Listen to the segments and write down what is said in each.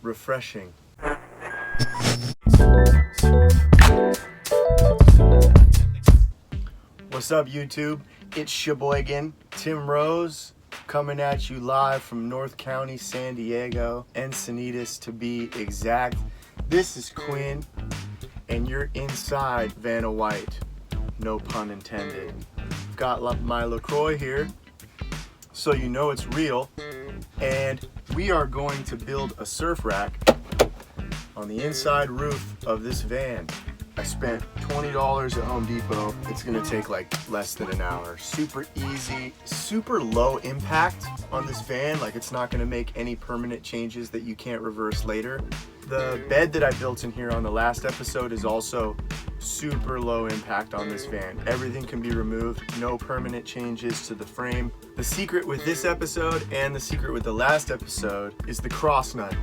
refreshing. What's up, YouTube? It's Sheboygan, Tim Rose, coming at you live from North County, San Diego, Encinitas to be exact. This is Quinn, and you're inside Vanna White, no pun intended. Got my LaCroix here, so you know it's real, and we are going to build a surf rack on the inside roof of this van. I spent $20 at Home Depot. It's gonna take like less than an hour. Super easy, super low impact on this van. Like, it's not gonna make any permanent changes that you can't reverse later. The bed that I built in here on the last episode is also super low impact on this van. Everything can be removed, no permanent changes to the frame. The secret with this episode and the secret with the last episode is the cross nut,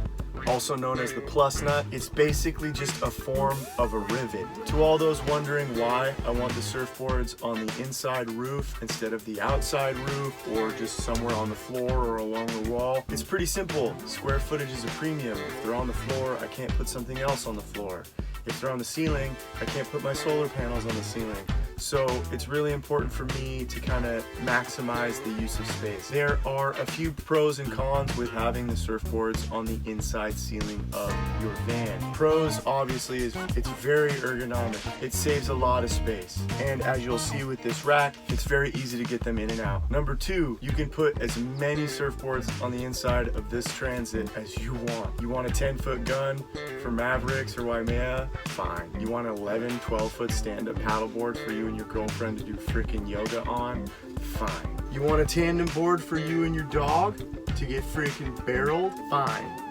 also known as the plus nut. It's basically just a form of a rivet. To all those wondering why I want the surfboards on the inside roof instead of the outside roof or just somewhere on the floor or along the wall, it's pretty simple. Square footage is a premium. If they're on the floor, I can't put something else on the floor. If they're on the ceiling, I can't put my solar panels on the ceiling. So it's really important for me to kind of maximize the use of space. There are a few pros and cons with having the surfboards on the inside ceiling of your van. Pros, obviously, is it's very ergonomic. It saves a lot of space. And as you'll see with this rack, it's very easy to get them in and out. Number two, you can put as many surfboards on the inside of this Transit as you want. You want a 10-foot gun for Mavericks or Waimea? Fine. You want an 11, 12-foot stand-up paddleboard for you and your girlfriend to do freaking yoga on? Fine. You want a tandem board for you and your dog to get freaking barreled? Fine.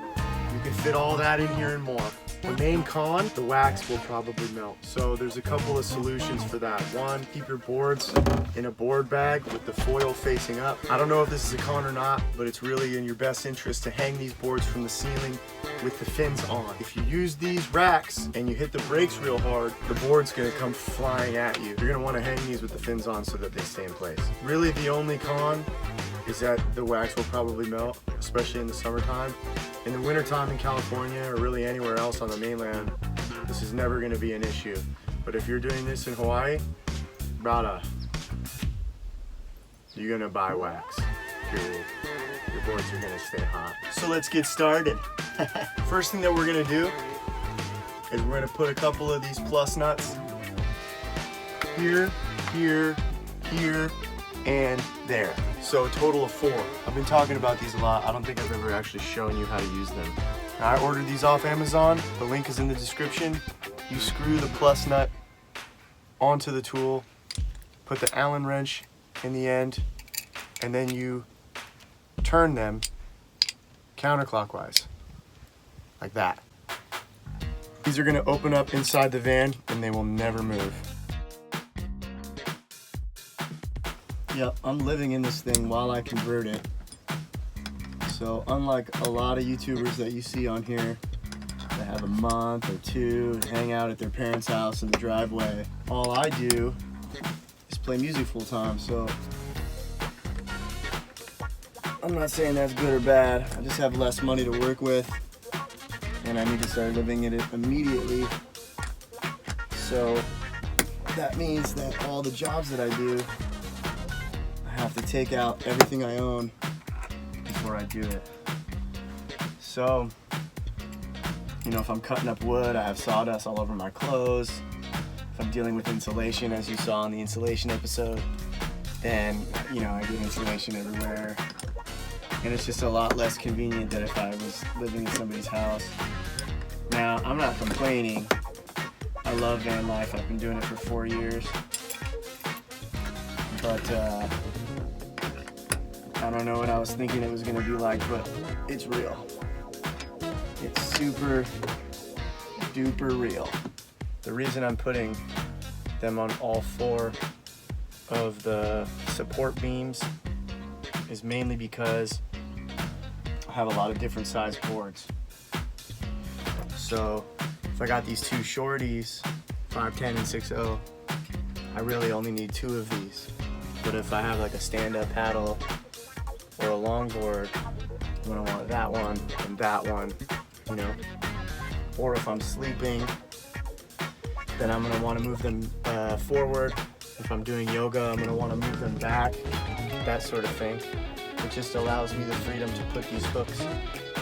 You can fit all that in here and more. The main con, the wax will probably melt. So there's a couple of solutions for that. One, keep your boards in a board bag with the foil facing up. I don't know if this is a con or not, but it's really in your best interest to hang these boards from the ceiling with the fins on. If you use these racks and you hit the brakes real hard, the board's gonna come flying at you. You're gonna wanna hang these with the fins on so that they stay in place. Really, the only con is that the wax will probably melt, especially in the summertime. In the wintertime in California, or really anywhere else on the mainland, this is never gonna be an issue. But if you're doing this in Hawaii, brother, you're gonna buy wax, period. Your boards are gonna stay hot. So let's get started. First thing that we're gonna do is we're gonna put a couple of these plus nuts here, here, here, and there. So a total of 4. I've been talking about these a lot. I don't think I've ever actually shown you how to use them. Now, I ordered these off Amazon. The link is in the description. You screw the plus nut onto the tool, put the Allen wrench in the end, and then you turn them counterclockwise, like that. These are gonna open up inside the van and they will never move. Yep, I'm living in this thing while I convert it. So unlike a lot of YouTubers that you see on here that have a month or two and hang out at their parents' house in the driveway, all I do is play music full time. So I'm not saying that's good or bad. I just have less money to work with and I need to start living in it immediately. So that means that all the jobs that I do, I have to take out everything I own before I do it. So, you know, if I'm cutting up wood, I have sawdust all over my clothes. If I'm dealing with insulation, as you saw in the insulation episode, then, you know, I get insulation everywhere. And it's just a lot less convenient than if I was living in somebody's house. Now, I'm not complaining. I love van life. I've been doing it for 4 years. But, I don't know what I was thinking it was gonna be like, but it's real. It's super duper real. The reason I'm putting them on all 4 of the support beams is mainly because I have a lot of different size boards. So if I got these 2 shorties, 510 and 60, I really only need 2 of these. But if I have like a stand-up paddle or a longboard, I'm gonna want that one and that one you know, or if I'm sleeping, then I'm gonna wanna move them forward. If I'm doing yoga, I'm gonna wanna move them back, that sort of thing. It just allows me the freedom to put these hooks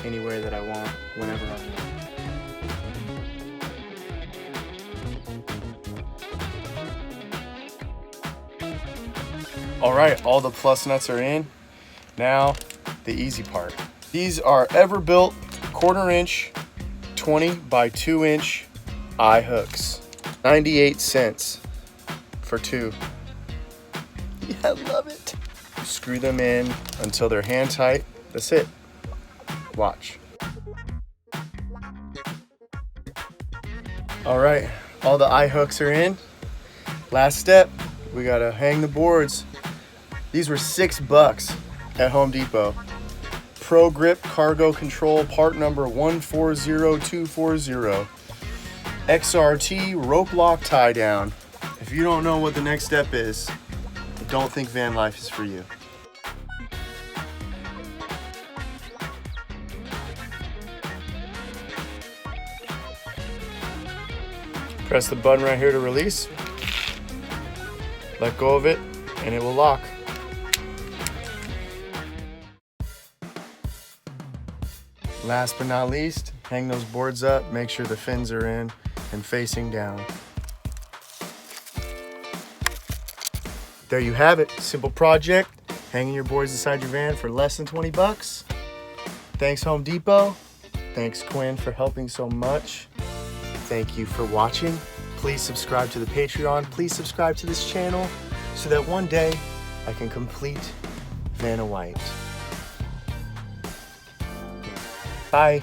anywhere that I want, whenever I want. All right, all the plus nuts are in. Now, the easy part. These are Everbuilt 1/4 inch, 20 by 2 inch eye hooks. 98 cents for 2. Yeah, I love it. You screw them in until they're hand tight. That's it. Watch. All right, all the eye hooks are in. Last step, we gotta hang the boards. These were $6 at Home Depot. Pro Grip Cargo Control part number 140240. XRT rope lock tie down. If you don't know what the next step is, I don't think van life is for you. Press the button right here to release. Let go of it and it will lock. Last but not least, hang those boards up, make sure the fins are in and facing down. There you have it, simple project, hanging your boards inside your van for less than 20 bucks. Thanks Home Depot, thanks Quinn for helping so much. Thank you for watching. Please subscribe to the Patreon, please subscribe to this channel so that one day I can complete Vanna White. Bye.